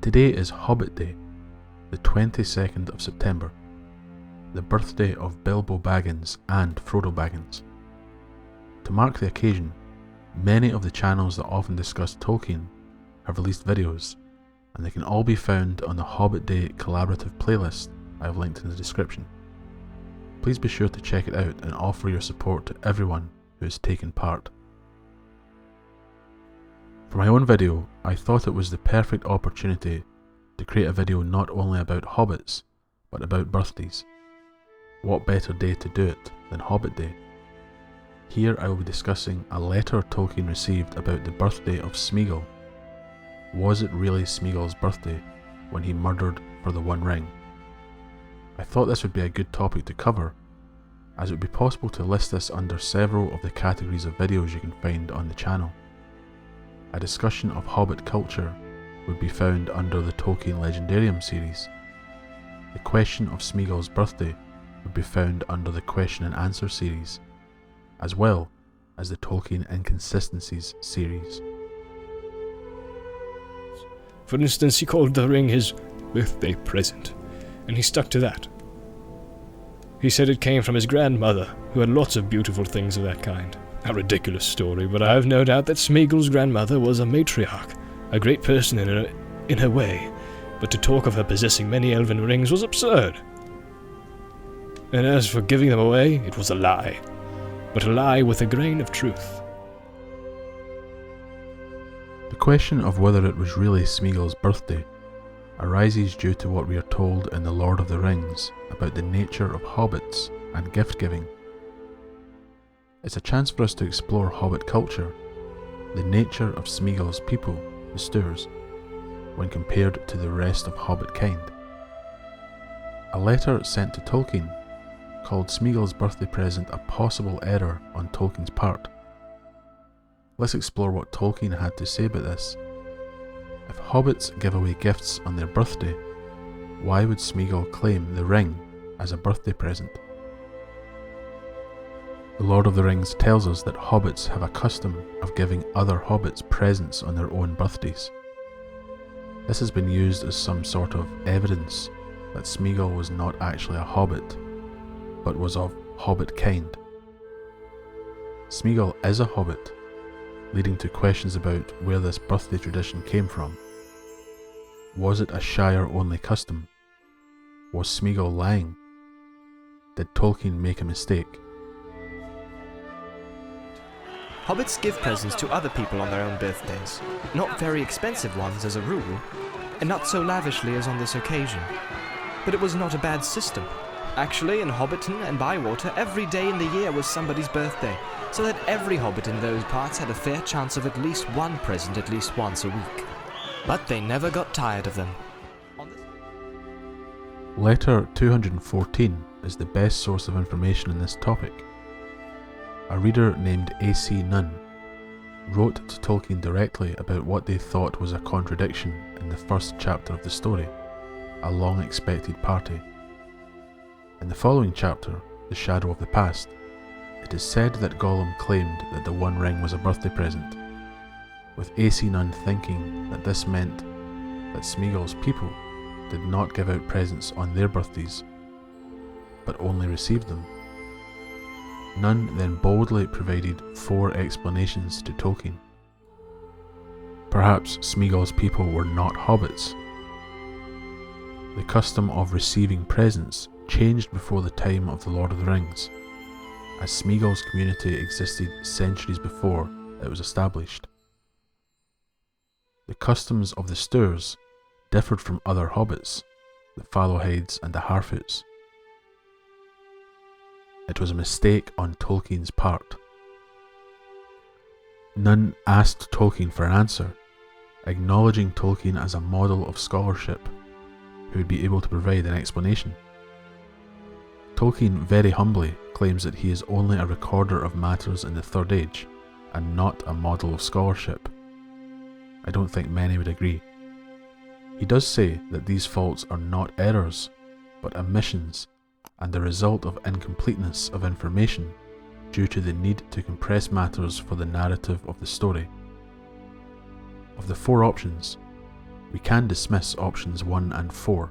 Today is Hobbit Day, the 22nd of September, the birthday of Bilbo Baggins and Frodo Baggins. To mark the occasion, many of the channels that often discuss Tolkien have released videos, and they can all be found on the Hobbit Day collaborative playlist I have linked in the description. Please be sure to check it out and offer your support to everyone who has taken part. For my own video, I thought it was the perfect opportunity to create a video not only about hobbits, but about birthdays. What better day to do it than Hobbit Day? Here I will be discussing a letter Tolkien received about the birthday of Smeagol. Was it really Smeagol's birthday when he murdered for the One Ring? I thought this would be a good topic to cover, as it would be possible to list this under several of the categories of videos you can find on the channel. A discussion of Hobbit culture would be found under the Tolkien Legendarium series. The question of Smeagol's birthday would be found under the Question and Answer series, as well as the Tolkien Inconsistencies series. For instance, he called the ring his birthday present, and he stuck to that. He said it came from his grandmother, who had lots of beautiful things of that kind. A ridiculous story, but I have no doubt that Smeagol's grandmother was a matriarch, a great person in her way, but to talk of her possessing many elven rings was absurd. And as for giving them away, it was a lie, but a lie with a grain of truth. The question of whether it was really Smeagol's birthday arises due to what we are told in The Lord of the Rings about the nature of hobbits and gift-giving. It's a chance for us to explore Hobbit culture, the nature of Smeagol's people, the Stoors, when compared to the rest of Hobbit kind. A letter sent to Tolkien called Smeagol's birthday present a possible error on Tolkien's part. Let's explore what Tolkien had to say about this. If hobbits give away gifts on their birthday, why would Smeagol claim the ring as a birthday present? The Lord of the Rings tells us that hobbits have a custom of giving other hobbits presents on their own birthdays. This has been used as some sort of evidence that Smeagol was not actually a hobbit, but was of hobbit kind. Smeagol is a hobbit, leading to questions about where this birthday tradition came from. Was it a Shire-only custom? Was Smeagol lying? Did Tolkien make a mistake? Hobbits give presents to other people on their own birthdays. Not very expensive ones as a rule, and not so lavishly as on this occasion. But it was not a bad system. Actually, in Hobbiton and Bywater, every day in the year was somebody's birthday, so that every hobbit in those parts had a fair chance of at least one present at least once a week. But they never got tired of them. Letter 214 is the best source of information in this topic. A reader named A.C. Nunn wrote to Tolkien directly about what they thought was a contradiction in the first chapter of the story, A Long-Expected Party. In the following chapter, The Shadow of the Past, it is said that Gollum claimed that the One Ring was a birthday present, with A.C. Nunn thinking that this meant that Smeagol's people did not give out presents on their birthdays, but only received them. Nunn then boldly provided 4 explanations to Tolkien. Perhaps Smeagol's people were not hobbits. The custom of receiving presents changed before the time of The Lord of the Rings, as Smeagol's community existed centuries before it was established. The customs of the Stoors differed from other hobbits, the Fallowhides and the Harfoots. It was a mistake on Tolkien's part. Nunn asked Tolkien for an answer, acknowledging Tolkien as a model of scholarship who would be able to provide an explanation. Tolkien very humbly claims that he is only a recorder of matters in the Third Age, and not a model of scholarship. I don't think many would agree. He does say that these faults are not errors, but omissions, and the result of incompleteness of information due to the need to compress matters for the narrative of the story. Of the 4 options, we can dismiss options 1 and 4.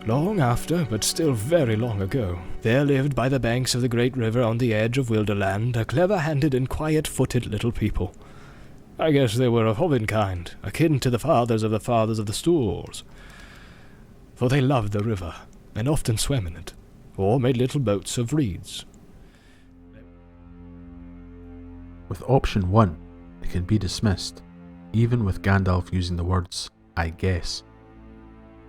Long after, but still very long ago, there lived by the banks of the great river on the edge of Wilderland a clever-handed and quiet-footed little people. I guess they were of hobbit kind, akin to the fathers of the Stoors. For they loved the river, and often swam in it, or made little boats of reeds. With option 1, it can be dismissed, even with Gandalf using the words, "I guess."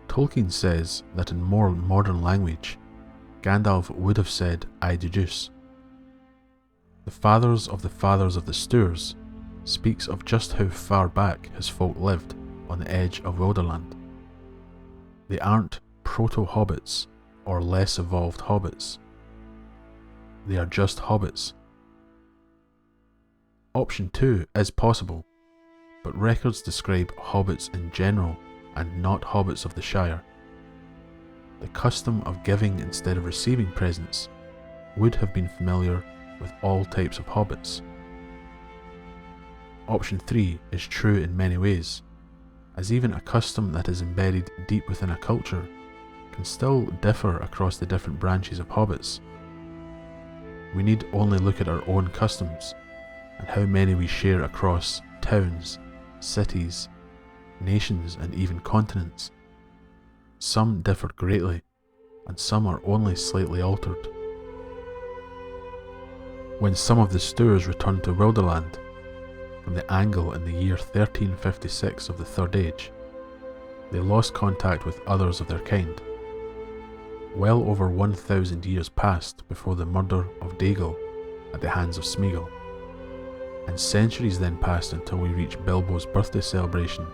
Tolkien says that in more modern language, Gandalf would have said, "I deduce." The fathers of the Stoors speaks of just how far back his folk lived on the edge of Wilderland. They aren't proto-hobbits or less evolved hobbits. They are just hobbits. Option 2 is possible, but records describe hobbits in general and not hobbits of the Shire. The custom of giving instead of receiving presents would have been familiar with all types of hobbits. Option 3 is true in many ways, as even a custom that is embedded deep within a culture can still differ across the different branches of hobbits. We need only look at our own customs and how many we share across towns, cities, nations and even continents. Some differ greatly, and some are only slightly altered. When some of the Stoors returned to Wilderland from the Angle in the year 1356 of the Third Age, they lost contact with others of their kind. Well over 1,000 years passed before the murder of Déagol at the hands of Smeagol, and centuries then passed until we reach Bilbo's birthday celebration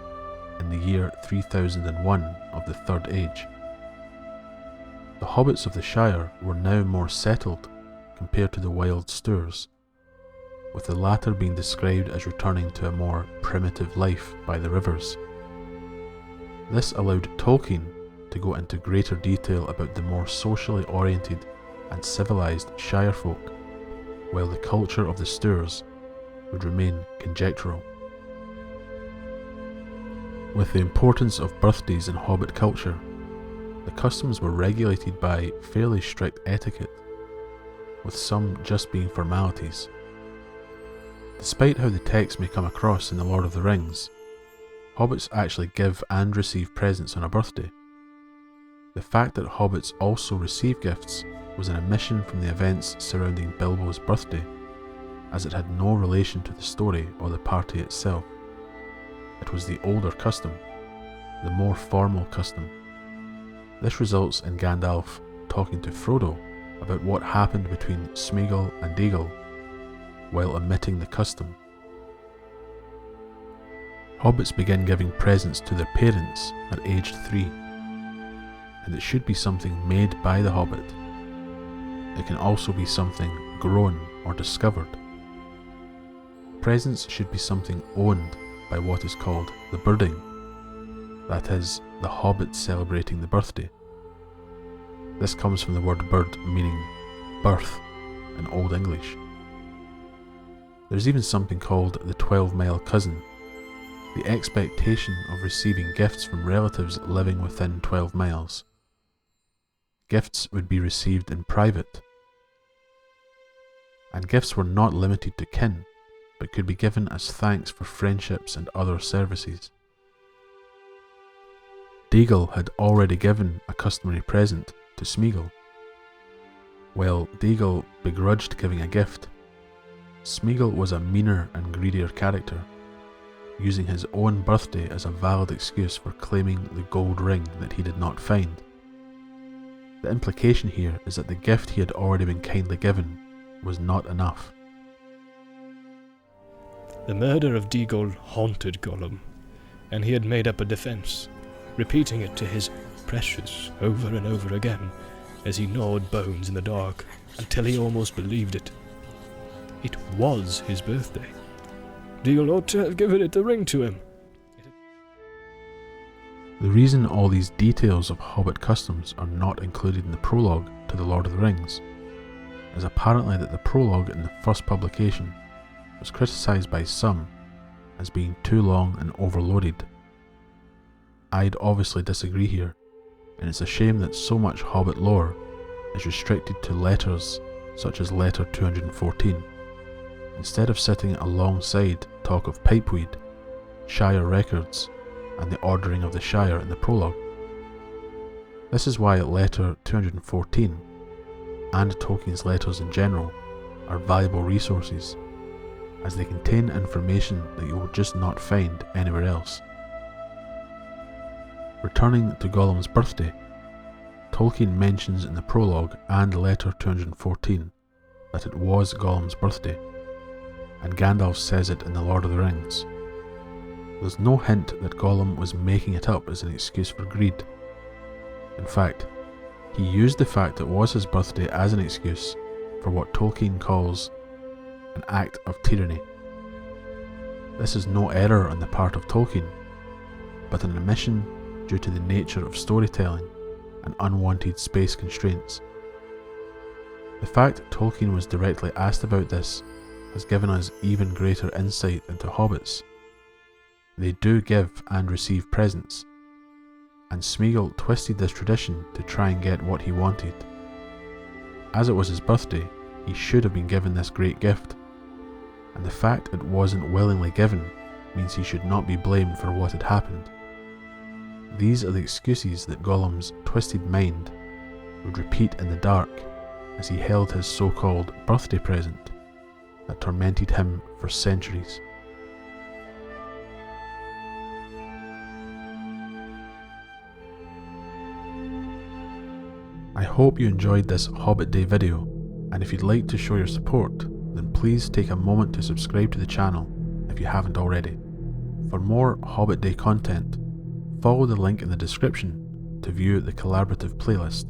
in the year 3001 of the Third Age. The hobbits of the Shire were now more settled compared to the wild Stoors, with the latter being described as returning to a more primitive life by the rivers. This allowed Tolkien to go into greater detail about the more socially oriented and civilized Shire folk, while the culture of the Stoors would remain conjectural. With the importance of birthdays in hobbit culture, the customs were regulated by fairly strict etiquette, with some just being formalities. Despite how the text may come across in The Lord of the Rings, hobbits actually give and receive presents on a birthday. The fact that hobbits also receive gifts was an omission from the events surrounding Bilbo's birthday, as it had no relation to the story or the party itself. It was the older custom, the more formal custom. This results in Gandalf talking to Frodo about what happened between Smeagol and Déagol, while omitting the custom. Hobbits begin giving presents to their parents at age 3, and it should be something made by the hobbit. It can also be something grown or discovered. Presents should be something owned by what is called the birding, that is, the hobbit celebrating the birthday. This comes from the word bird meaning birth in Old English. There's even something called the 12-mile cousin, the expectation of receiving gifts from relatives living within 12 miles. Gifts would be received in private, and gifts were not limited to kin, but could be given as thanks for friendships and other services. Déagol had already given a customary present to Smeagol. While Déagol begrudged giving a gift, Smeagol was a meaner and greedier character, using his own birthday as a valid excuse for claiming the gold ring that he did not find. The implication here is that the gift he had already been kindly given was not enough. The murder of Déagol haunted Gollum, and he had made up a defence, repeating it to his precious over and over again as he gnawed bones in the dark until he almost believed it. It was his birthday. Déagol ought to have given the ring to him. The reason all these details of hobbit customs are not included in the prologue to The Lord of the Rings is apparently that the prologue in the first publication was criticised by some as being too long and overloaded. I'd obviously disagree here, and it's a shame that so much Hobbit lore is restricted to letters such as Letter 214, instead of sitting alongside talk of pipeweed, Shire records, and the ordering of the Shire in the prologue. This is why Letter 214, and Tolkien's letters in general, are valuable resources, as they contain information that you will just not find anywhere else. Returning to Gollum's birthday, Tolkien mentions in the prologue and Letter 214 that it was Gollum's birthday, and Gandalf says it in The Lord of the Rings. There's no hint that Gollum was making it up as an excuse for greed. In fact, he used the fact it was his birthday as an excuse for what Tolkien calls an act of tyranny. This is no error on the part of Tolkien, but an omission due to the nature of storytelling and unwanted space constraints. The fact Tolkien was directly asked about this has given us even greater insight into hobbits. They do give and receive presents, and Smeagol twisted this tradition to try and get what he wanted. As it was his birthday, he should have been given this great gift, and the fact it wasn't willingly given means he should not be blamed for what had happened. These are the excuses that Gollum's twisted mind would repeat in the dark as he held his so-called birthday present that tormented him for centuries. I hope you enjoyed this Hobbit Day video, and if you'd like to show your support, then please take a moment to subscribe to the channel if you haven't already. For more Hobbit Day content, follow the link in the description to view the collaborative playlist.